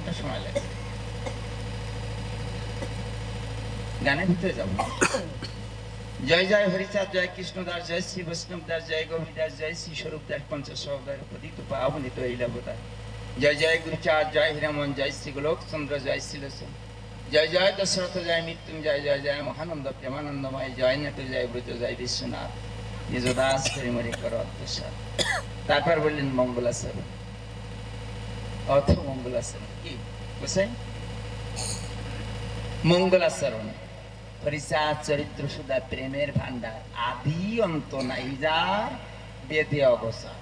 ঘন্টা সময় লাগে। গানের ভিতরে যাব। জয় জয় হরিচাঁদ, জয় কৃষ্ণদাস, জয় শ্রী বৈষ্ণব দাস, জয় গৌরী দাস, জয় শ্রী স্বরূপ দাস, পঞ্চাশ সহকার পতিত পাবনিত এইলাবতার। জয় জয় গুরুচাঁদ, জয় হীরামন, জয় শ্রী গোলক চন্দ্র, জয় শ্রীলোচন, জয় জয় দশরথ, জয় মৃত্যুঞ্জয়, জয় জয় মহানন্দ প্রেমানন্দময়, জয় নেত, জয় ব্রত, জয় বিশ্বনাথ, নিজদাস মরি কর অত্যাচার। তারপর বললেন মঙ্গলাচরণ, অথ মঙ্গলাচরণ কি বুঝছেন? মঙ্গলাচরণ হরিচাঁদ চরিত্র সুধা প্রেমের ভান্ডার, আদি অন্ত নাই যার, বেদে অবসর।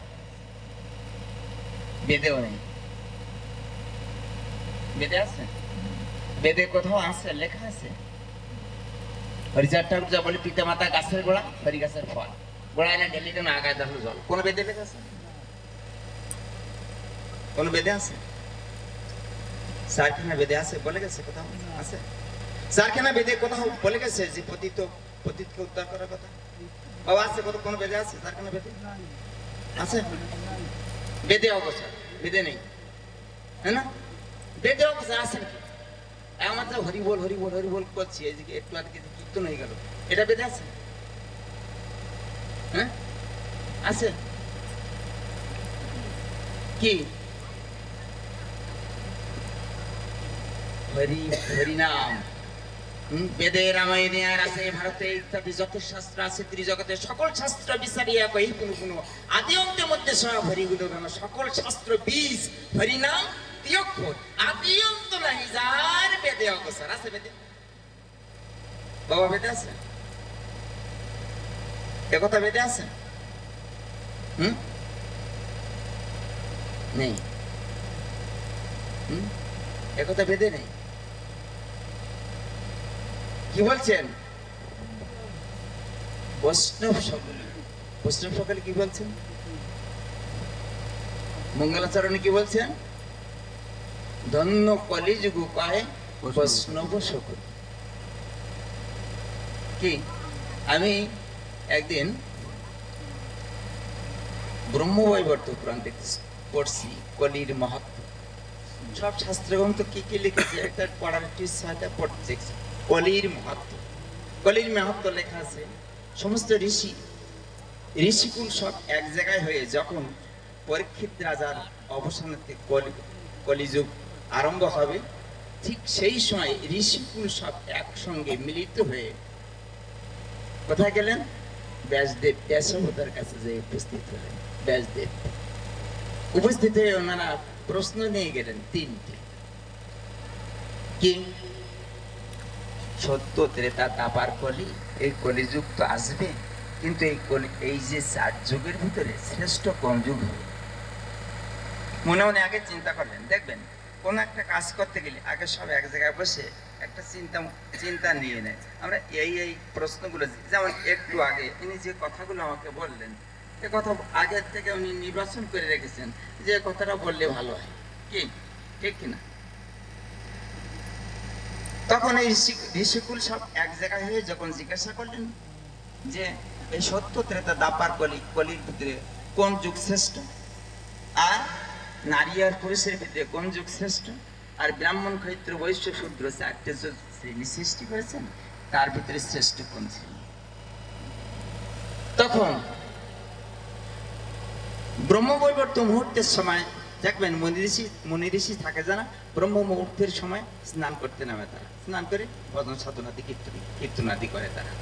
বেদেও নেই, বেদে আছে? বেদে কোথাও আছে, লেখা আছে? হরিচাঁদ ঠাকুর যা বলে পিতা মাতা গাছের গোড়া, হরি গাছের ফল, গোড়ায় না ঢেলিতে না আগায় দেখলো জল। কোন বেদে লেখা আছে? কোন বেদে আছে? চারখানা বেদে আছে বলে গেছে কোথাও আছে? চারখানা বেদে কোথাও বলে গেছে যে পতিতকে উদ্ধার করার কথা? বাবা আছে কোন বেদে আছে? চারখানা বেদে আছে? বেদে অবসর, বেদে নেই, হ্যাঁ না? বেদে অবসর আছে নাকি? আমার তো হরিবোল হরিবোল হরিবোল করছি, এদিকে একটু আগে কীর্তন হয়ে গেল, এটা বেদে আছে? হ্যাঁ আছে কি? হরি হরিনাম। বেদে রামায়ণে আর আছে, ভারতে ইত্যাদি যত শাস্ত্র আছে, ত্রিজগতের সকল শাস্ত্র বিচারিয়া কই কোনো আদি অন্তের মধ্যে সব হরিগুলো সকল শাস্ত্র বীজ হরিনাম তিয়ক্ষর, আদি অন্ত নাই যার, বেদে অবসর। আছে বেদে? বাবা বেদে আছে? একথা বেদে আছে? নেই, একথা বেদে নেই। কি বলছেন? বৈষ্ণব সকলে কি বলছেন? মঙ্গলাচরণে কি বলছেন? ধন্য কলিযুগ পায় বৈষ্ণব সকল। কি আমি একদিন ব্রহ্মবৈবর্ত পুরাণ পড়ছি, কলির মাহাত্ম্য। সব শাস্ত্রগ্রন্থ কি কি লিখেছে একটা পড়ার একটু ইচ্ছা, পড়তে কলির মাহাত্ম্য। কলির মাহাত্ম্য লেখা আছে, সমস্ত ঋষিকুল সব এক জায়গায় হয়ে যখন পরীক্ষিত রাজার অবসানেতে কলিযুগ আরম্ভ হবে, ঠিক সেই সময় ঋষিকুল সব একসঙ্গে মিলিত হয়ে কোথায় গেলেন? ব্যাসদেব, ব্যাসবতার কাছে যে উপস্থিত হলেন। ব্যাসদেব উপস্থিত হয়ে ওনারা প্রশ্ন নিয়ে গেলেন তিনটে। কি? সত্য, ত্রেতা, দাপার কলি, এই কলিযুগ তো আসবে, কিন্তু এই যে 4 যুগের ভিতরে শ্রেষ্ঠ কোন যুগ হবে? মনে মনে আগে চিন্তা করলেন। দেখবেন কোন একটা কাজ করতে গেলে আগে সব এক জায়গায় বসে একটা চিন্তা নিয়ে নেয়। আমরা এই প্রশ্নগুলো, যেমন একটু আগে তিনি যে কথাগুলো আমাকে বললেন, এ কথা আগের থেকে উনি নির্বাচন করে রেখেছেন যে কথাটা বললে ভালো হয়, কি ঠিক কিনা? তখন এই ঋষিকুল সব এক জায়গায় হয়ে যখন জিজ্ঞাসা করলেন যে এই সত্য, ত্রেতা, দাপার কলির ভিতরে কোন যুগ শ্রেষ্ঠ, আর নারী আর পুরুষের ভিতরে কোন যুগ শ্রেষ্ঠ, আর ব্রাহ্মণ, ক্ষত্র, বৈশ্য, শূদ্র 4টে শ্রেণী সৃষ্টি করেছেন, তার ভিতরে শ্রেষ্ঠ কোন শ্রেণী? তখন ব্রহ্মবৈবর্ত মুহূর্তের সময় দেখবেন মুনি ঋষি থাকে যারা, ব্রহ্ম মুহূর্তের সময় স্নান করতে নামে। তারা স্নান করে ভজন সাধনাদি কীর্তনাদি করে তারা।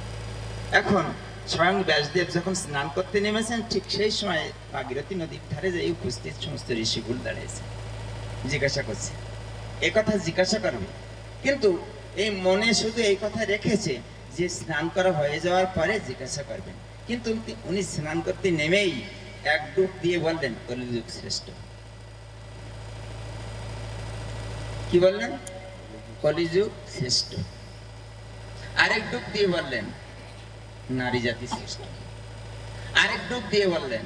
এখন স্বয়ং ব্যাসদেব যখন স্নান করতে নেমেছেন, ঠিক সেই সময় ভাগীরথী নদীর ধারে যে উপস্থিত সমস্ত ঋষিকুল দাঁড়িয়েছে, জিজ্ঞাসা করছে। এ কথা জিজ্ঞাসা করবে, কিন্তু এই মনে শুধু এই কথা রেখেছে যে স্নান করা হয়ে যাওয়ার পরে জিজ্ঞাসা করবেন। কিন্তু উনি স্নান করতে নেমেই এক ডুব দিয়ে বললেন কলিযুগ শ্রেষ্ঠ। কি বললেন? কলিযুগ শ্রেষ্ঠ। আরেক ডুব দিয়ে বললেন নারী জাতি শ্রেষ্ঠ। আরেক ডুব দিয়ে বললেন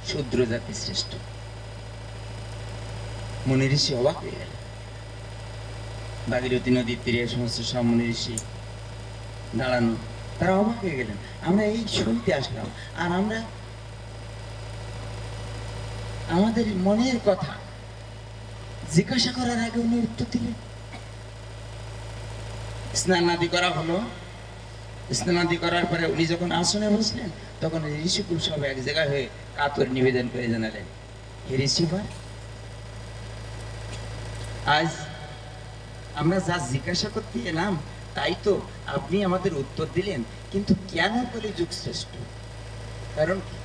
শূদ্র জাতি শ্রেষ্ঠ। মুনি ঋষি অবাক হয়ে গেল। ভাগীরথী নদীর তীরে সমস্ত সব মুনি ঋষি দাঁড়ানো, তারা অবাক হয়ে গেলেন। আমরা এই শুনতে আসলাম, আর আমরা আমাদের মনের কথা জিজ্ঞাসা করার আগে উনি উত্তর দিলেন। স্নান আদি করা হলো। স্নান আদি করার পরে উনি যখন আসনে বসলেন, তখন ঋষিকুল সব এক জায়গায় হয়ে কাতর নিবেদন করে জানালেন, হে ঋষিবার, আজ আমরা যা জিজ্ঞাসা করতে এলাম তাই তো আপনি আমাদের উত্তর দিলেন, কিন্তু কেন কলিযুগ শ্রেষ্ঠ? কারণ কি?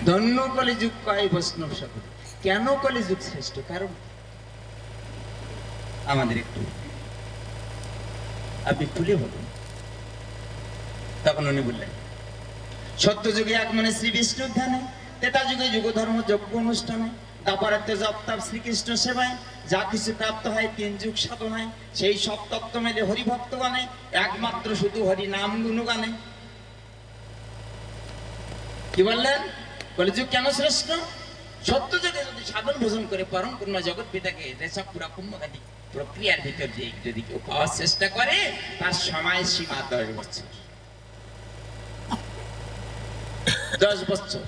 ধন্য কলিযুগ কয় বৈষ্ণব সকল। কেন কলিযুগ শ্রেষ্ঠ? কারণ আমাদের একটু আপনি খুলে বলুন। তখন উনি বললেন, সত্য যুগে আগমনে শ্রী বিষ্ণুর ধ্যানে, ত্রেতা যুগে যুগ ধর্ম যজ্ঞ অনুষ্ঠানে, দাপরাতে জপ তাপ শ্রীকৃষ্ণ সেবায়, যা কিছু প্রাপ্ত হয় 3 যুগ সাধনায়, সেই সব তত্ত্ব মেলে হরিভক্ত গানে, একমাত্র শুধু হরি নাম গুণগানে। কি বললেন? কলিযুগ কেন শ্রেষ্ঠ? সত্য যুগে যদি সাধন ভোজন করে পরম পূর্ণ জগৎ পিতাকে রেশক পুরা কুম্ভকাদি প্রক্রিয়ার ভিতর দিয়ে যদি কেউ পাওয়ার চেষ্টা করে, তার সময় সীমা 10 বছর। 10 বছর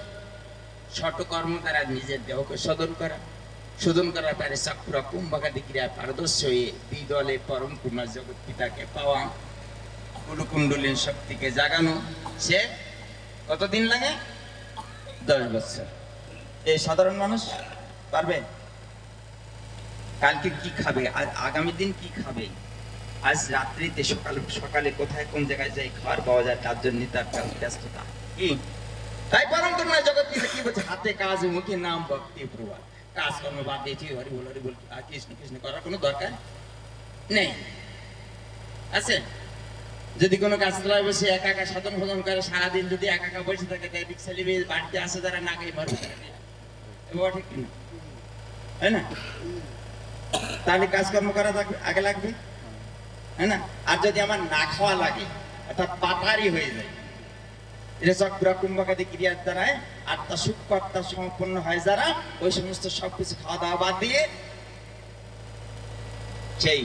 ছোট কর্ম দ্বারা নিজের দেহকে শোধন করার পরে চক্রা কুম্ভকাদি ক্রিয়ায় পারদর্শী হয়ে দ্বিদলে পরম পূর্ণ জগৎ পিতাকে পাওয়া, কুলকুণ্ডলিন শক্তিকে জাগানো, সে কতদিন লাগে? 10 বছর। এই সাধারণ মানুষ পারবে? কালকে কি খাবে, আর আগামী দিন কি খাবে, আজ রাত্রিতে সকালে কোথায় কোন জায়গায় যাই খাবার পাওয়া যায়, তার জন্য তার ব্যস্ততা কি? তাই পরম পূর্ণ জগৎ পিতা কি বলছে? হাতে কাজ, মুখে নাম, ভক্তি প্রবাদ। কাজকর্ম বাদ দিয়েছি, হরি বল আর কৃষ্ণ কৃষ্ণ করার কোনো দরকার নেই। আছে? যদি কোনো গাছতলায় বসে একা একা সাধন ভোজন করে, সারাদিন যদি একা একা বসে থাকে, তাই রিক্সা নিবে, বাড়িতে আসে যারা না খেয়ে মরবে, ঠিক কিনা? তাই না? তাহলে কাজকর্ম করা আগে লাগবে, তাই না? আর যদি আমার না খাওয়া লাগে, অর্থাৎ পাতারি হয়ে যায়, এটা চক্রা কুম্ভকাদি ক্রিয়ার দ্বারায় আত্মা সূক্ষ্ম আত্মা সম্পন্ন হয় যারা, ওই সমস্ত সবকিছু খাওয়া দাওয়া বাদ দিয়ে সেই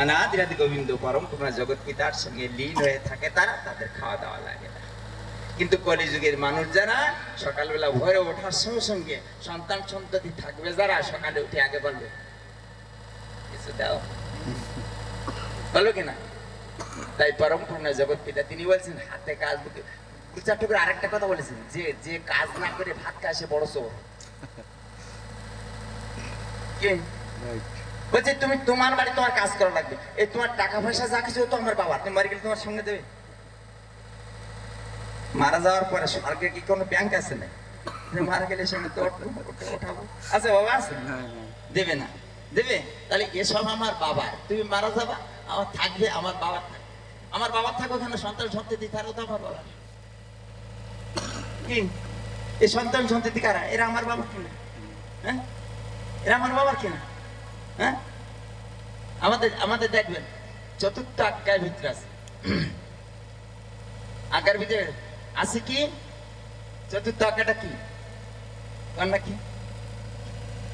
অনাদিরাদি গোবিন্দ পরম পূর্ণ জগৎ পিতার সঙ্গে লীন হয়ে থাকে, তারা তাদের খাওয়া দাওয়া লাগে না। কিন্তু কলিযুগের মানুষ যারা সকালবেলা ভোরে ওঠার সঙ্গে সঙ্গে সন্তান সন্ততি থাকবে যারা, সকালে উঠে আগে বলবে কিছু দাও, বলো কিনা? তাই পরম পূর্ণ জগৎ পিতা তিনি বলছেন, হাতে কাজ, বুকে 2-4 করে আরেকটা কথা বলেছেন, যে কাজ না করে ভাত খায় সে বড় চোর। বলছে তুমি তোমার বাড়ি তোমার কাজ করা লাগবে, এই তোমার টাকা পয়সা যা কিছু তো আমার বাবা, তুমি মারা গেলে তোমার সঙ্গে দেবে? মারা যাওয়ার পরে স্বর্গে কি কোনো ব্যাংক আছে না? মারা গেলে সঙ্গে তো ওঠাবো, আছে বাবা আছে? দেবে না? দেবে? তাহলে এসব আমার বাবা, তুমি মারা যাবা, আমার থাকবে, আমার বাবার থাকবে, আমার বাবার থাকবে ওখানে, সন্তান সন্ততি তারও তো আমার বাবা। কি এই সন্তান সন্ততি কারা? এরা আমার বাবা কিনা? হ্যাঁ, এরা আমার বাবার কিনা? হ্যাঁ, আমাদের দেখবেন চতুর্থ আজ্ঞার ভিতরে আছে, আজ্ঞার ভিতরে আছে কি? চতুর্থ আজ্ঞাটা কি? কন্যা কি?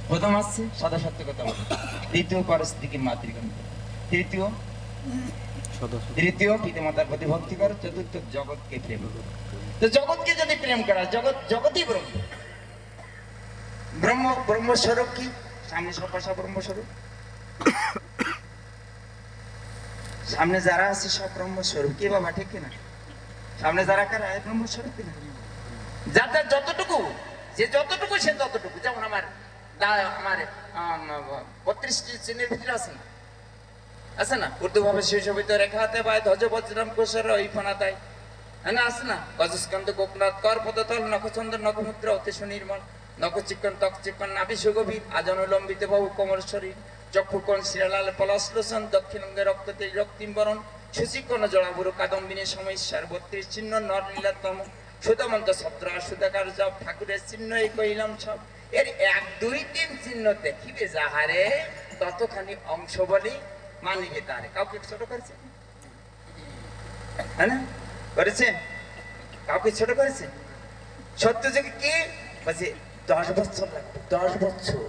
প্রথম আসছে সদা সত্য কথা বলা, দ্বিতীয় পরস্ত্রীকে মাতৃগণ, তৃতীয় পিতামাতার প্রতি ভক্তি করো, চতুর্থ জগৎকে প্রেম করো। তো জগৎকে যদি প্রেম করা, জগৎই ব্রহ্মস্বরূপ কি? সামনে সপাশা ব্রহ্মস্বরূপ, সামনে যারা আছে সব ব্রহ্মস্বরূপ। কি বাবা, ঠিক কিনা? সামনে যারা কারা ব্রহ্মস্বরূপ কিনা? যার যতটুকু, যে যতটুকু সে ততটুকু। যেমন আমার 32টি চিহ্নের ভিতরে আছে না, আছে না? উর্দু ভাবে শৈশবিত রেখাতে পায় ধ্বজ বজ্রম কোষর ওই ফনাতায়, হ্যাঁ না? আছে না? গজস্কন্দ গোপনাথ কর পদতল নখচন্দ্র নখমুদ্রা অতি সুনির্মল, নখ চিকন ত্বক চিকন নাভি সুগভীর, আজনুলম্বিত বহু কোমল শরীর, চক্ষুকোণ শিরালাল পলাশলোচন, দক্ষিণাঙ্গে রক্ততে রক্তিম-বরণ, সুচিকোণ জড়াবুরু কাদম্বিনী সমস্যার 32 চিহ্ন, নর লীলাতম সুতমন্ত ছত্র সুদাকার জপ, ঠাকুরের চিহ্ন এই কহিলাম সব। এর 1, 2, 3 চিহ্ন দেখিবে যাহারে, ততখানি অংশ বলি মানিবে তারে। কাউকে ছোট করেছে? হ্যাঁ না? করেছে? কাউকে ছোট করেছে? সত্য যুগে কি বলছে? 10 বছর লাগবে, 10 বছর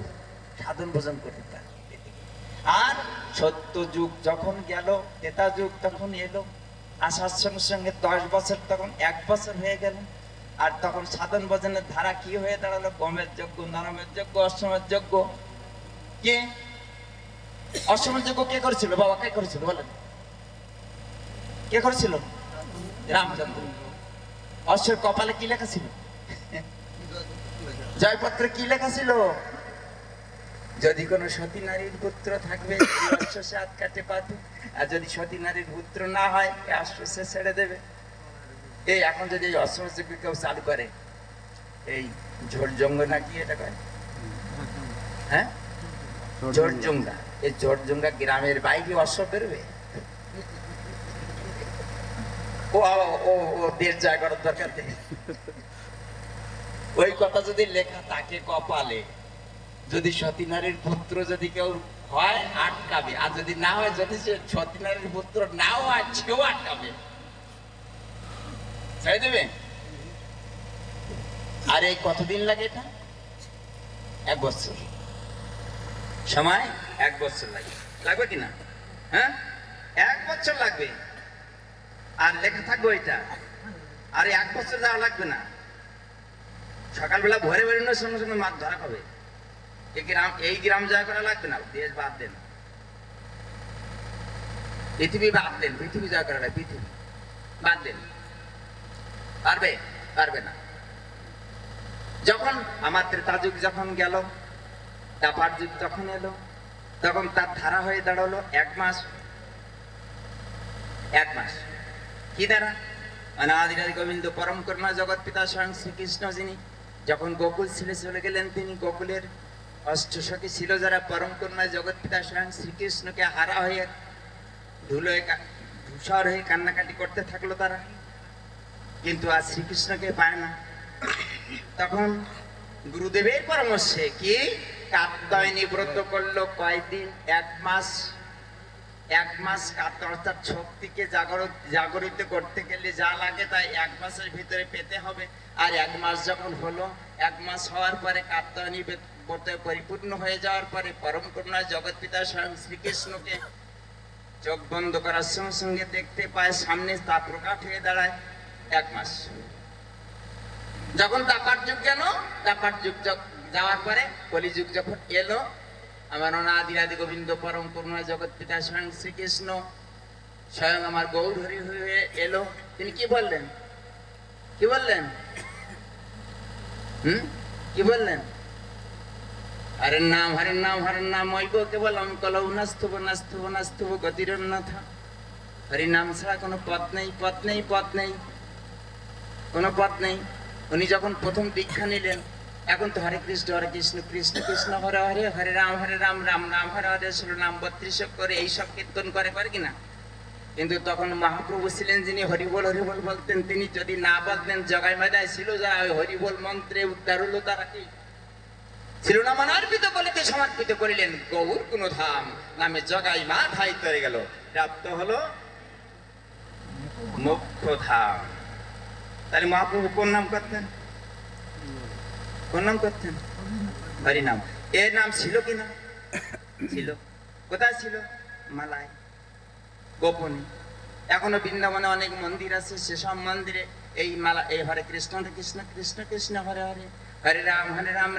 সাধন ভোজন করতে পারে। আর সত্য যুগ যখন গেল, ত্রেতা যুগ তখন এলো, আসার সঙ্গে সঙ্গে 10 বছর, তখন 1 বছর হয়ে গেল। আর তখন সাধন ভজনের ধারা কি হয়ে দাঁড়ালো? গমের যজ্ঞ, নরমের যজ্ঞ, অশ্বমের যজ্ঞ। কে অশ্বমের যজ্ঞ কে করেছিল বাবা? কে করেছিল বলেন? কে করেছিল? রামচন্দ্র। অশ্বের কপালে কি লেখা ছিল? জয়পত্রে কি লেখা ছিল? যদি কোন সতী নারীর পুত্র থাকবে অশ্ব সে হাত কাটে পাতে, আর যদি সতী নারীর পুত্র না হয় অশ্ব সে ছেড়ে দেবে। এই এখন যদি অশ্বমের যজ্ঞ কেউ চালু করে, এই ঝোড়জঙ্গ নাকি এটা করে, হ্যাঁ ঝোড়জঙ্গা, এই ঝোড়জঙ্গা গ্রামের বাইরে অশ্ব বেরোবে? ও ও ও দেশ জয় করার দরকার নেই। ওই কথা যদি লেখা থাকে কপালে, যদি সতী নারীর পুত্র যদি কেউ হয় আটকাবে, আর যদি না হয়, যদি সে সতী নারীর পুত্র নাও হয় সেও আটকাবে, ছেড়ে দেবে। আর এই কতদিন লাগে? এটা 1 বছর সময়, 1 বছর লাগে। লাগবে কিনা? হ্যাঁ 1 বছর লাগবে। আর লেখা থাকবে এটা। আর 1 বছর যাওয়া লাগবে না। সকালবেলা ভোরে বেরোনোর সঙ্গে সঙ্গে মাছ ধরা হবে। এই গ্রাম জয় করা লাগবে না, দেশ বাদ দেন, পৃথিবী বাদ দেন, পৃথিবী জয় করা, পৃথিবী বাদ দেন। পারবে? পারবে না। যখন আমার ত্রেতা যুগ যখন গেল, দ্বাপর যুগ যখন এলো, তখন তার ধারা হয়ে দাঁড়ালো 1 মাস। 1 মাস কি ধারা? অনাদিরাদি গোবিন্দ পরম করুণা জগৎ পিতা স্বয়ং শ্রীকৃষ্ণ, যিনি যখন গোকুল ছেড়ে চলে গেলেন, তিনি গোকুলের অষ্টসখী ছিল যারা পরম করুণা জগৎ পিতা স্বয়ং শ্রীকৃষ্ণকে হারা হয়ে ধুলোয় ধূসর হয়ে কান্নাকাটি করতে থাকলো তারা, কিন্তু আজ শ্রীকৃষ্ণকে পায় না। তখন গুরুদেবের পরামর্শে কি কাত্যায়নী ব্রত করলো কয়দিন? 1 মাস। 1 মাস অর্থাৎ শক্তিকে জাগরিত করতে গেলে যা লাগে তাই 1 মাসের ভিতরে পেতে হবে। আর 1 মাস যখন হলো, 1 মাস হওয়ার পরে কাত্যায়নী ব্রত পরিপূর্ণ হয়ে যাওয়ার পরে পরম করুণা জগৎ পিতা স্বয়ং শ্রীকৃষ্ণকে চোখ বন্ধ করার সঙ্গে সঙ্গে দেখতে পায়, সামনে তা প্রকাশ হয়ে দাঁড়ায়। 1 মাস যখন দ্বাপর যুগ গেল, দ্বাপর যুগ যাওয়ার পরে কলিযুগ যখন এলো, আমার অনাদিরাদি গোবিন্দ পরম করুণা জগৎ পিতা স্বয়ং শ্রীকৃষ্ণ স্বয়ং আমার গৌর হরি হয়ে এলো। তিনি কি বললেন? কি বললেন? কি বললেন? হরের নাম, হরের নাম, হরের নাম ঐব কেবলম কলৌ নাস্তুব নাস্তুব নাস্তুব গতিরন্যথা। হরি নাম ছাড়া কোনো পথ নেই, পথ নেই, পথ নেই, কোনো পথ নেই। উনি যখন প্রথম দীক্ষা নিলেন, এখন তো হরে কৃষ্ণ কৃষ্ণ কৃষ্ণ হরে হরে, হরে রাম রাম রাম হরে হরে, 16 নাম 32 করে এইসব কীর্তন করে কিনা। কিন্তু তখন মহাপ্রভু ছিলেন যিনি হরিবোল হরিবোল বলতেন, তিনি যদি না বলতেন, জগাই মাদায় ছিল যারা ওই হরিবোল মন্ত্রে উদ্ধার হলো, তারা কি ছিল না মনার্পিত বলিতে সমর্পিত করিলেন গৌর কোন ধাম নামে জগাই মাথায় তরে গেল, প্রাপ্ত হলো মোক্ষ ধাম। তাহলে মহাপ্রভু কোন নাম করতেন? কোন নাম করতেন? হরি নাম। এর নাম ছিল কিনা? ছিল। কোথায় ছিল? মালায়, গোপনে। এখনো বৃন্দাবনে অনেক মন্দির আছে, সেসব মন্দিরে এই মালা, এই হরে কৃষ্ণ কৃষ্ণ কৃষ্ণ কৃষ্ণ হরে হরে, হরে রাম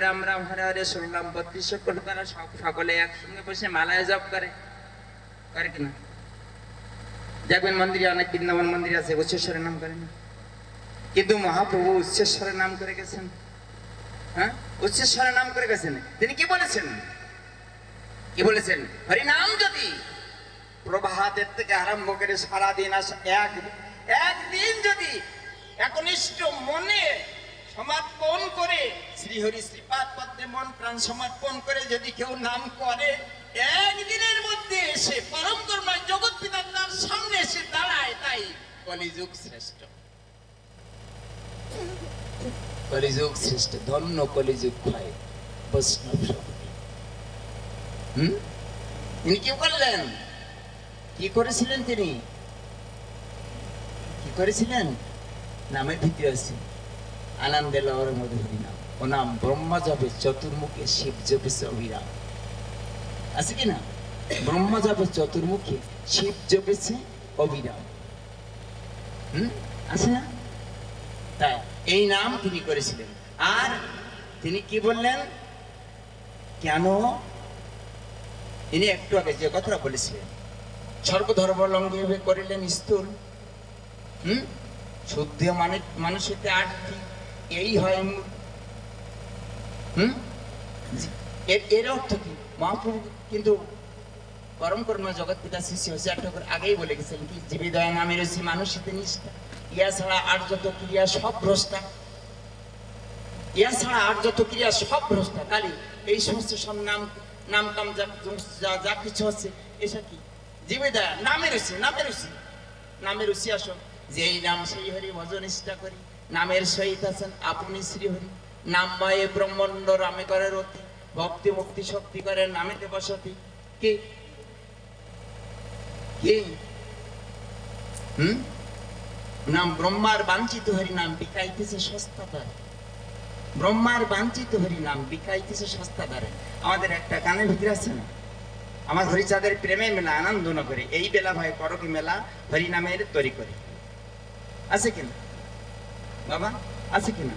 রাম রাম হরে হরে, 16 নাম 32 করে তারা সকলে একসঙ্গে বসে মালায় জপ করে কিনা। দেখবেন মন্দিরে অনেক বৃন্দাবন মন্দির আছে উচ্চেশ্বরের নাম করে না, কিন্তু মহাপ্রভু উচ্চেশ্বরের নাম করে গেছেন। হ্যাঁ, উচ্চেশ্বরের নাম করে গেছেন। তিনি কি বলেছেন? কি বলেছেন? হরি নাম যদি প্রভাতের থেকে আরম্ভ করে সারাদিন একদিন যদি একনিষ্ঠ মনে সমর্পণ করে, শ্রীহরি শ্রীপাদ পদ্মে মন প্রাণ সমর্পণ করে যদি কেউ নাম করে, একদিনের মধ্যে এসে পরম করুণা জগৎ পিতার তার সামনে এসে দাঁড়ায়। তাই কলিযুগ শ্রেষ্ঠ, কলিযুগ শ্রেষ্ঠ, ধন্য কলিযুগ হয় বৈষ্ণব সকলে। তিনি কি করলেন? কি করেছিলেন? তিনি কি করেছিলেন? নামের ভিতরে আছে আনন্দে লহর মধ্যে হরিনাম। ও নাম ব্রহ্মা যাবে চতুর্মুখে, শিব যাবে অবিরাম। আছে কিনা? ব্রহ্মা যাবে চতুর্মুখে, শিব জপেছে অবিরাম। আছে না? তাই এই নাম তিনি করেছিলেন। আর তিনি কি বললেন, কেন তিনি একটু আগে যে কথাটা বলেছিলেন, সর্বধর্মাবলম্বী করিলেন স্থূল, শুদ্ধ মানুষ হইতে আর্থিক, এই হয় মূল। এর অর্থ কি? মহাপ্রভু কিন্তু পরম করুণা জগৎ পিতা শ্রী শ্রী হরিচাঁদ ঠাকুর আগেই বলে গেছেন কি, জীবে দয়া নামে রয়েছে মানুষ হইতে নিষ্ঠা, ইয়া ছাড়া আর যত ক্রিয়া সব ভ্রষ্টা, ইয়া ছাড়া আর যত ক্রিয়া সব ভ্রষ্টা। কালি এই সমস্ত সব নাম কাম যা কিছু হচ্ছে, এসব কি? জীবে দয়া নামে রয়েছে, নামে রুচি আসো, যে এই নাম সেই হরি ভজন নিষ্ঠা করি, নামের সহিত আছেন আপনি শ্রী হরি, নাম মায়ে ব্রহ্মাণ্ড রামে করে রতি, ভক্তি মুক্তি শক্তি করে নামেতে বসতি। কি নাম ব্রহ্মার বাঞ্ছিত হরি নাম বিকাইতেছে সস্তা দ্বারে, ব্রহ্মার বাঞ্ছিত হরি নাম বিকাইতেছে সস্তা দ্বারে। আমাদের একটা গানের ভিতরে আছে না, আমার হরিচাঁদের প্রেমে মেলা আনন্দ ন করে, এই বেলা ভাই করকি মেলা হরি নামের তৈরি করে। আছে কিনা বাবা? আছে কিনা?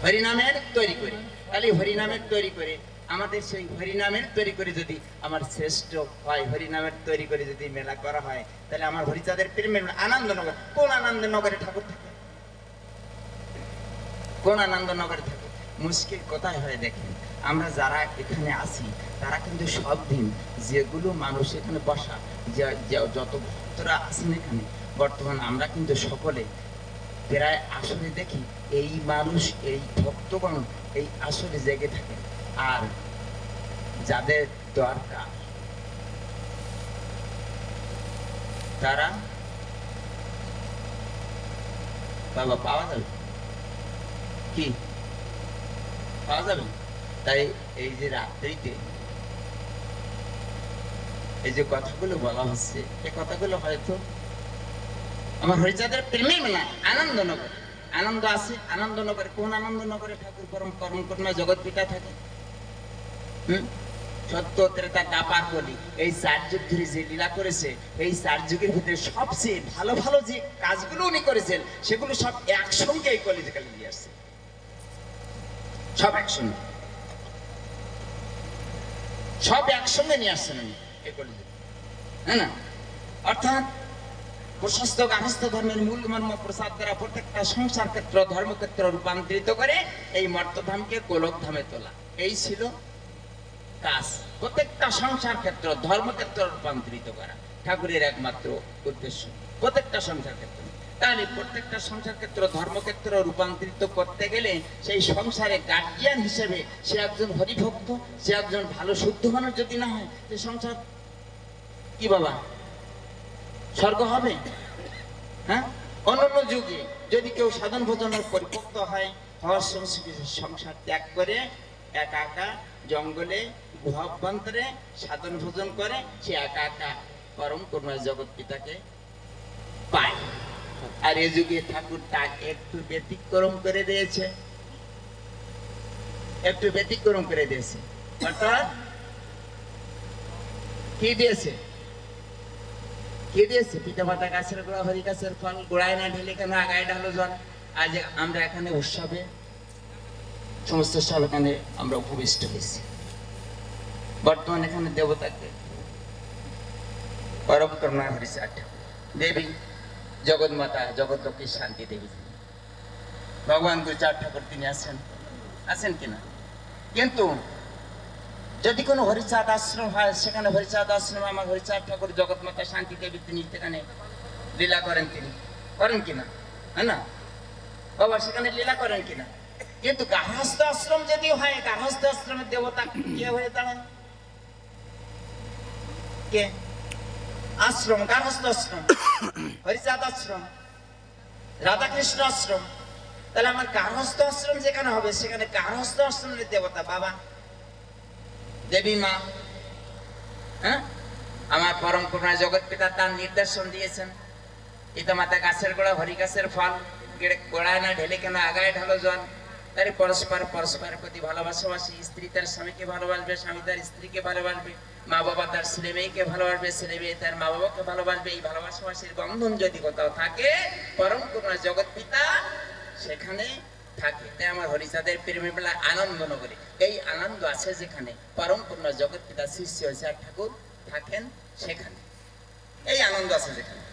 হরিনামের তৈরি করে, তাহলে হরিনামের তৈরি করে আমাদের সেই হরিনামের তৈরি করে যদি আমার শ্রেষ্ঠ হয়, হরিনামের তৈরি করে যদি মেলা করা হয়, তাহলে আমার হরিচাঁদের প্রেমের আনন্দনগর। কোন আনন্দনগরে ঠাকুর থাকে? কোন আনন্দনগরে থাকে? মুশকিল কোথায় হয় দেখেন, আমরা যারা এখানে আছি তারা কিন্তু সব দিন যেগুলো মানুষ এখানে বসা, যত ভক্তরা আছেন এখানে বর্তমান, আমরা কিন্তু সকলে প্রায় আসলে দেখি এই মানুষ, এই ভক্তগণ এই আসলে জেগে থাকে। আর যাদের দরকার তারা বাবা পাওয়া যাবে কি? পাওয়া যাবে। তাই এই যে রাত্রিতে এই যে কথাগুলো বলা হচ্ছে, এই কথাগুলো হয়তো আমার হরিচাঁদের প্রেমে মেলা আনন্দনগর। আনন্দ আছে আনন্দনগরে। কোন আনন্দনগরে ঠাকুর পরম করম করুণা জগৎ পিতা থাকে? সত্য ত্রেতা দ্বাপার কলি, এই 4 যুগ ধরে যে লীলা করেছে, এই 4 যুগের ভিতরে সবচেয়ে ভালো ভালো যে কাজগুলো উনি করেছেন সেগুলো সব একসঙ্গে এই কলিযুগে নিয়ে আসছে, সব একসঙ্গে, সব একসঙ্গে নিয়ে আসছেন উনি এই কলিযুগে, হ্যাঁ না? অর্থাৎ প্রশস্ত গার্হস্থ ধর্মের মূল মর্ম প্রসাদ দ্বারা প্রত্যেকটা সংসার ক্ষেত্র ধর্মক্ষেত্র রূপান্তরিত করে এই মর্তধামকে গোলক ধামে তোলা, এই ছিল কাজ। প্রত্যেকটা সংসার ক্ষেত্র ধর্মক্ষেত্র রূপান্তরিত করা ঠাকুরের একমাত্র উদ্দেশ্য, প্রত্যেকটা সংসার ক্ষেত্র। তাহলে প্রত্যেকটা সংসার ক্ষেত্র ধর্মক্ষেত্র রূপান্তরিত করতে গেলে সেই সংসারে গার্জিয়ান হিসেবে সে একজন হরিভক্ত, সে একজন ভালো শুদ্ধ মানুষ যদি না হয়, সে সংসার কি বাবা স্বর্গ হবে? হ্যাঁ, অন্যান্য যুগে যদি কেউ সাধন ভোজনের পরিপক্ত হয়, হওয়ার সংসার ত্যাগ করে একা একা জঙ্গলে গুহাভ্যন্তরে সাধন ভোজন করে, সে একা একা পরম করুণা জগৎ পিতাকে পায়। আর এ যুগে ঠাকুর তাকে একটু ব্যতিক্রম করে দিয়েছে, একটু ব্যতিক্রম করে দিয়েছে। অর্থাৎ কি দিয়েছে? কি দিয়েছে? পিতা মাতা গাছের গোড়া হরি গাছের ফল, গোড়ায় না ঢেলে কেন আগায় ঢালো জল। আজ আমরা এখানে উৎসবে সমস্ত সব এখানে আমরা উপবিষ্ট হয়েছি। বর্তমান এখানে দেবতাকে পরম করুণা হরিচাঁদ দেবী, জগৎ মাতা জগৎলক্ষ্মী শান্তি দেবী, ভগবান গুরুচাঁদ ঠাকুর তিনি আছেন, আছেন কিনা? কিন্তু যদি কোনো হরিচাঁদ আশ্রম হয়, সেখানে হরিচাঁদ আশ্রমে আমার হরিচাঁদ ঠাকুর জগৎ মাতা শান্তি দেবী তিনি সেখানে লীলা করেন, তিনি করেন কিনা? হ্যাঁ না বাবা? সেখানে লীলা করেন কিনা? কিন্তু গার্হস্থ আশ্রম যদি হয়, গার্হস্থ আশ্রমের দেবতা কে হয়ে দাঁড়ায়? কে? আশ্রম, গার্হস্থ আশ্রম, হরিচাঁদ আশ্রম, রাধাকৃষ্ণ আশ্রম। তাহলে আমার গার্হস্থ আশ্রম যেখানে হবে সেখানে গার্হস্থ আশ্রমের দেবতা বাবা দেবী মা। হ্যাঁ, আমার পরম করুণা জগৎ পিতা তার নির্দেশন দিয়েছেন, পিতা মাতা গাছের গোড়া হরি গাছের ফল, গোড়ায় না ঢেলে কেন আগায় ঢালো জল। তার পরস্পরের প্রতি ভালোবাসাবাসী, স্ত্রী তার স্বামীকে ভালোবাসবে, স্বামী তার স্ত্রীকে ভালোবাসবে, মা বাবা তার ছেলে মেয়েকে ভালোবাসবে, ছেলে মেয়ে তার মা বাবাকে ভালোবাসবে। এই ভালোবাসাবাসীর বন্ধন যদি কোথাও থাকে, পরম করুণা জগৎ পিতা সেখানে থাকে। তাই আমার হরিচাঁদের প্রেমের বেলা আনন্দ নগরে এই আনন্দ আছে যেখানে পরম পূর্ণ জগৎ পিতা সৃষ্টি হয়েছে আর ঠাকুর থাকেন সেখানে, এই আনন্দ আছে যেখানে।